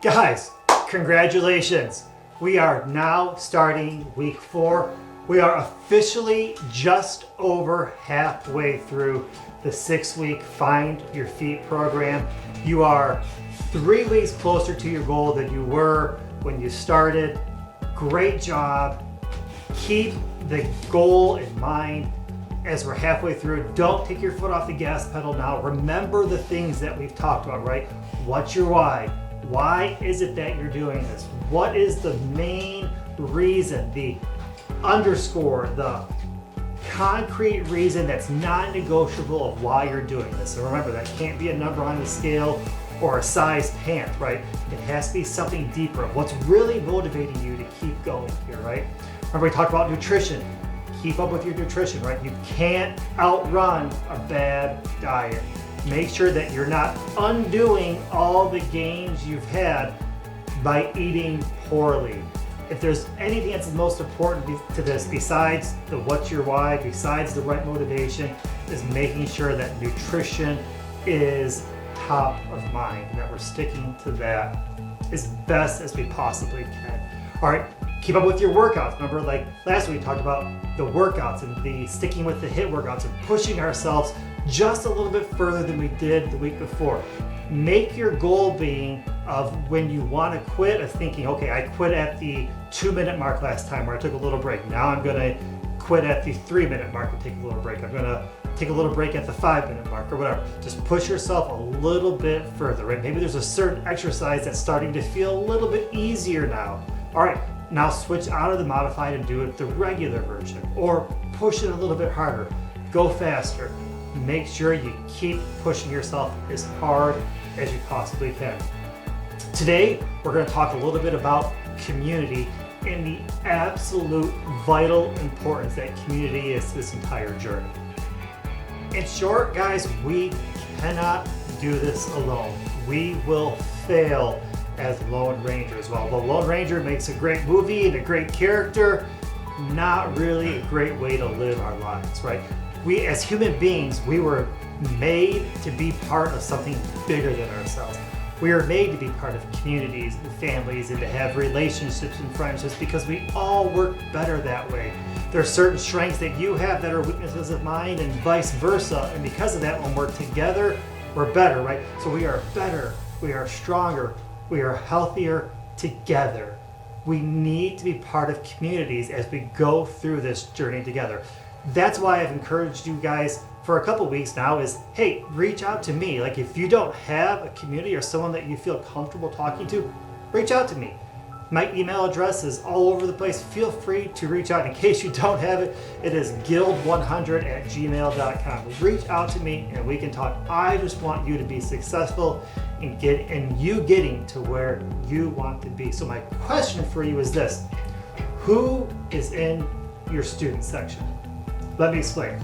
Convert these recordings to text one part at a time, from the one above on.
Guys, congratulations. We are now starting week 4. We are officially just over halfway through the 6-week Find Your Feet program. You are 3 weeks closer to your goal than you were when you started. Great job. Keep the goal in mind as we're halfway through. Don't take your foot off the gas pedal now. Remember the things that we've talked about, right? What's your why? Why is it that you're doing this? What is the main reason, the underscore, the concrete reason that's non-negotiable of why you're doing this? And remember, that can't be a number on the scale or a size pant, right? It has to be something deeper. What's really motivating you to keep going here, right? Remember, we talked about nutrition. Keep up with your nutrition, right? You can't outrun a bad diet. Make sure that you're not undoing all the gains you've had by eating poorly. If there's anything that's most important to this, besides the what's your why, besides the right motivation, is making sure that nutrition is top of mind, and that we're sticking to that as best as we possibly can. All right, keep up with your workouts. Remember, like last week we talked about the workouts and the sticking with the HIIT workouts and pushing ourselves just a little bit further than we did the week before. Make your goal being of when you want to quit, of thinking, okay, I quit at the 2-minute mark last time where I took a little break. Now I'm going to quit at the 3-minute mark and take a little break. I'm going to take a little break at the 5-minute mark or whatever. Just push yourself a little bit further, right? Maybe there's a certain exercise that's starting to feel a little bit easier now. All right, now switch out of the modified and do it the regular version, or push it a little bit harder. Go faster. Make sure you keep pushing yourself as hard as you possibly can. Today, we're going to talk a little bit about community and the absolute vital importance that community is to this entire journey. In short, guys, we cannot do this alone. We will fail as Lone Rangers. While the Lone Ranger makes a great movie and a great character, not really a great way to live our lives, right? We, as human beings, we were made to be part of something bigger than ourselves. We are made to be part of communities and families and to have relationships and friendships because we all work better that way. There are certain strengths that you have that are weaknesses of mine and vice versa. And because of that, when we're together, we're better, right? So we are better, we are stronger, we are healthier together. We need to be part of communities as we go through this journey together. That's why I've encouraged you guys for a couple weeks now is, hey, reach out to me. Like if you don't have a community or someone that you feel comfortable talking to, reach out to me. My email address is all over the place. Feel free to reach out. In case you don't have it, it is guild100@gmail.com. Reach out to me and we can talk. I just want you to be successful and you getting to where you want to be. So my question for you is this: who is in your student section? Let me explain.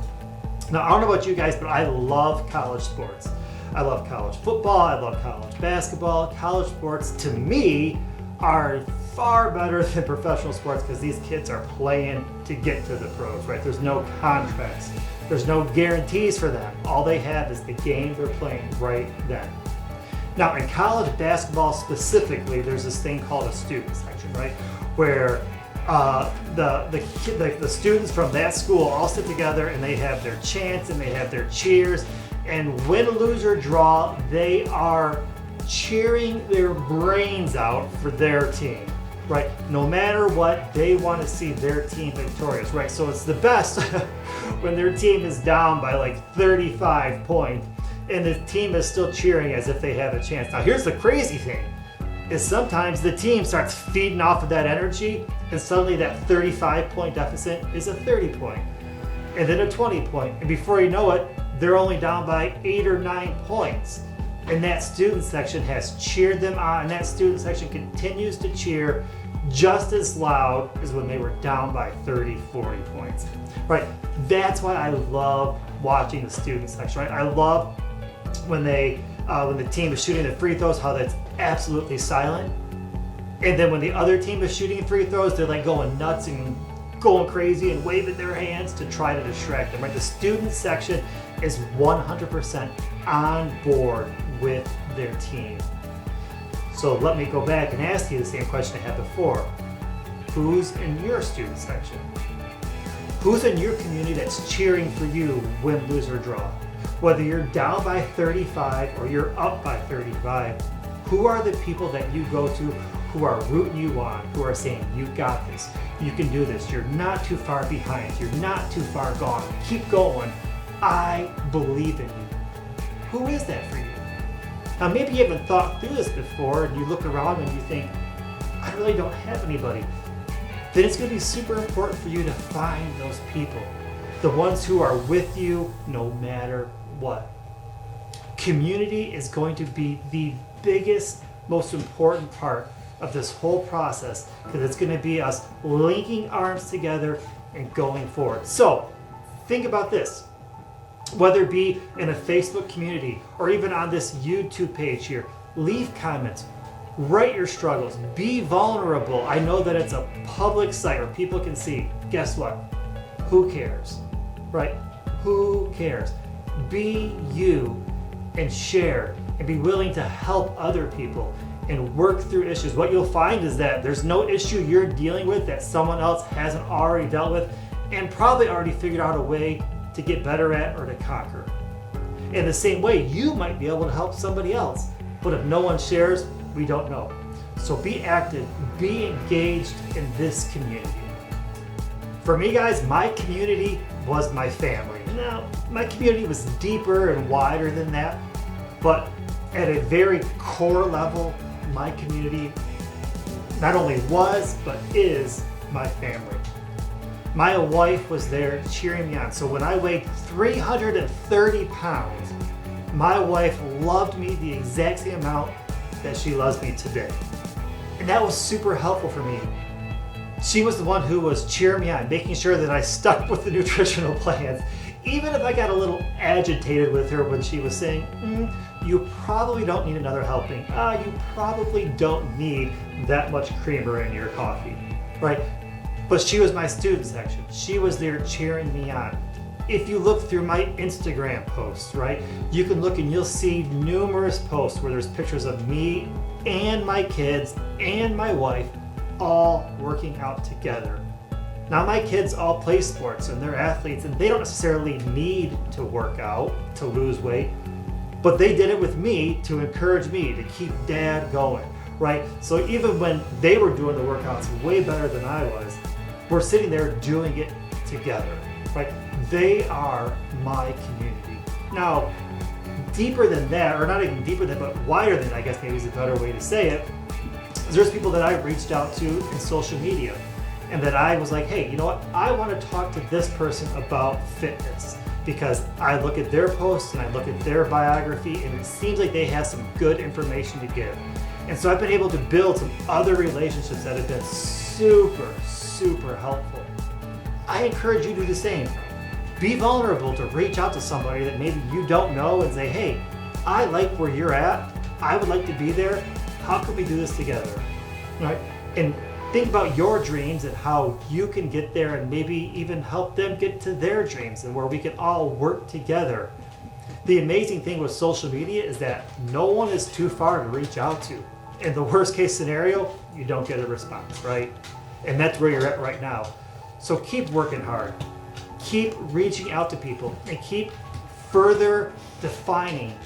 Now, I don't know about you guys, but I love college sports. I love college football. I love college basketball. College sports, to me, are far better than professional sports because these kids are playing to get to the pros, right? There's no contracts. There's no guarantees for them. All they have is the game they're playing right then. Now, in college basketball specifically, there's this thing called a student section, right? Where the students from that school all sit together and they have their chants and they have their cheers, and win, lose, or draw, they are cheering their brains out for their team, right? No matter what, they want to see their team victorious, right? So it's the best when their team is down by like 35 points and the team is still cheering as if they have a chance. Now here's the crazy thing, is sometimes the team starts feeding off of that energy and suddenly that 35-point deficit is a 30-point and then a 20-point. And before you know it, they're only down by 8 or 9 points. And that student section has cheered them on, and that student section continues to cheer just as loud as when they were down by 30, 40 points. Right? That's why I love watching the student section, right? I love when the team is shooting the free throws, how that's absolutely silent. And then when the other team is shooting free throws, they're like going nuts and going crazy and waving their hands to try to distract them, right? The student section is 100% on board with their team. So So let me go back and ask you the same question I had before. Who's in your student section? Who's in your community that's cheering for you, win, lose, or draw? Whether you're down by 35 or you're up by 35, who are the people that you go to who are rooting you on, who are saying, you got this, you can do this, you're not too far behind, you're not too far gone, keep going, I believe in you. Who is that for you? Now maybe you haven't thought through this before and you look around and you think, I really don't have anybody. Then it's going to be super important for you to find those people, the ones who are with you no matter what. Community is going to be the biggest, most important part of this whole process, because it's going to be us linking arms together and going forward. So think about this. Whether it be in a Facebook community or even on this YouTube page here, leave comments, write your struggles, be vulnerable. I know that it's a public site where people can see. Guess what? Who cares? Right? Who cares? Be you and share and be willing to help other people and work through issues. What you'll find is that there's no issue you're dealing with that someone else hasn't already dealt with and probably already figured out a way to get better at or to conquer. In the same way, you might be able to help somebody else, but if no one shares, we don't know. So be active, be engaged in this community. For me, guys, my community was my family. Now, my community was deeper and wider than that, but at a very core level, my community not only was, but is my family. My wife was there cheering me on. So when I weighed 330 pounds, my wife loved me the exact same amount that she loves me today. And that was super helpful for me. She was the one who was cheering me on, making sure that I stuck with the nutritional plans. Even if I got a little agitated with her when she was saying, you probably don't need another helping. You probably don't need that much creamer in your coffee, right? But she was my student section. She was there cheering me on. If you look through my Instagram posts, right, you can look and you'll see numerous posts where there's pictures of me and my kids and my wife all working out together. Now my kids all play sports and they're athletes and they don't necessarily need to work out to lose weight, but they did it with me to encourage me to keep dad going, right? So even when they were doing the workouts way better than I was, we're sitting there doing it together, right? They are my community. Now, deeper than that, or not even deeper than, but wider than, I guess maybe is a better way to say it, is there's people that I reached out to in social media and that I was like, hey, you know what? I want to talk to this person about fitness because I look at their posts and I look at their biography and it seems like they have some good information to give. And so I've been able to build some other relationships that have been super helpful. I encourage you to do the same. Be vulnerable to reach out to somebody that maybe you don't know and say, hey, I like where you're at. I would like to be there. How can we do this together? Right? And think about your dreams and how you can get there and maybe even help them get to their dreams and where we can all work together. The amazing thing with social media is that no one is too far to reach out to. In the worst case scenario, you don't get a response, right? And that's where you're at right now. So keep working hard. Keep reaching out to people and keep further defining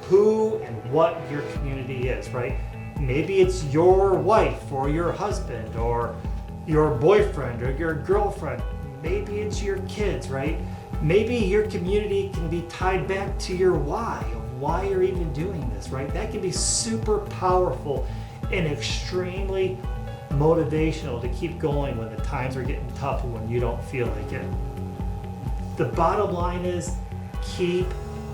who and what your community is, right? Maybe it's your wife or your husband or your boyfriend or your girlfriend. Maybe it's your kids, right? Maybe your community can be tied back to your why, of why you're even doing this, right? That can be super powerful and extremely motivational to keep going when the times are getting tough and when you don't feel like it. The bottom line is keep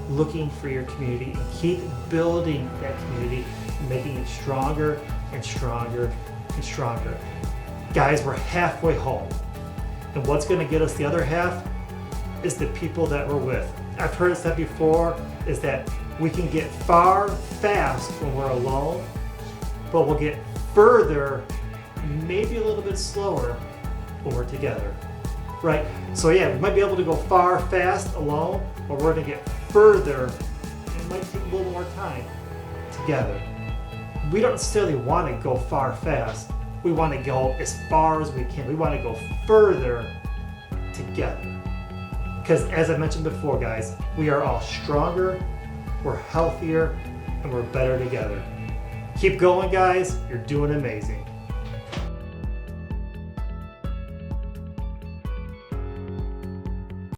looking for your community and keep building that community, making it stronger and stronger and stronger. Guys, we're halfway home. And what's going to get us the other half is the people that we're with. I've heard it said before is that we can get far fast when we're alone, but we'll get further maybe a little bit slower when we're together, right? So yeah, we might be able to go far fast alone, but we're going to get further, and it might take a little more time together. we don't necessarily want to go far fast. We want to go as far as we can. We want to go further together. Because as I mentioned before, guys, we are all stronger, we're healthier, and we're better together. Keep going, guys. You're doing amazing.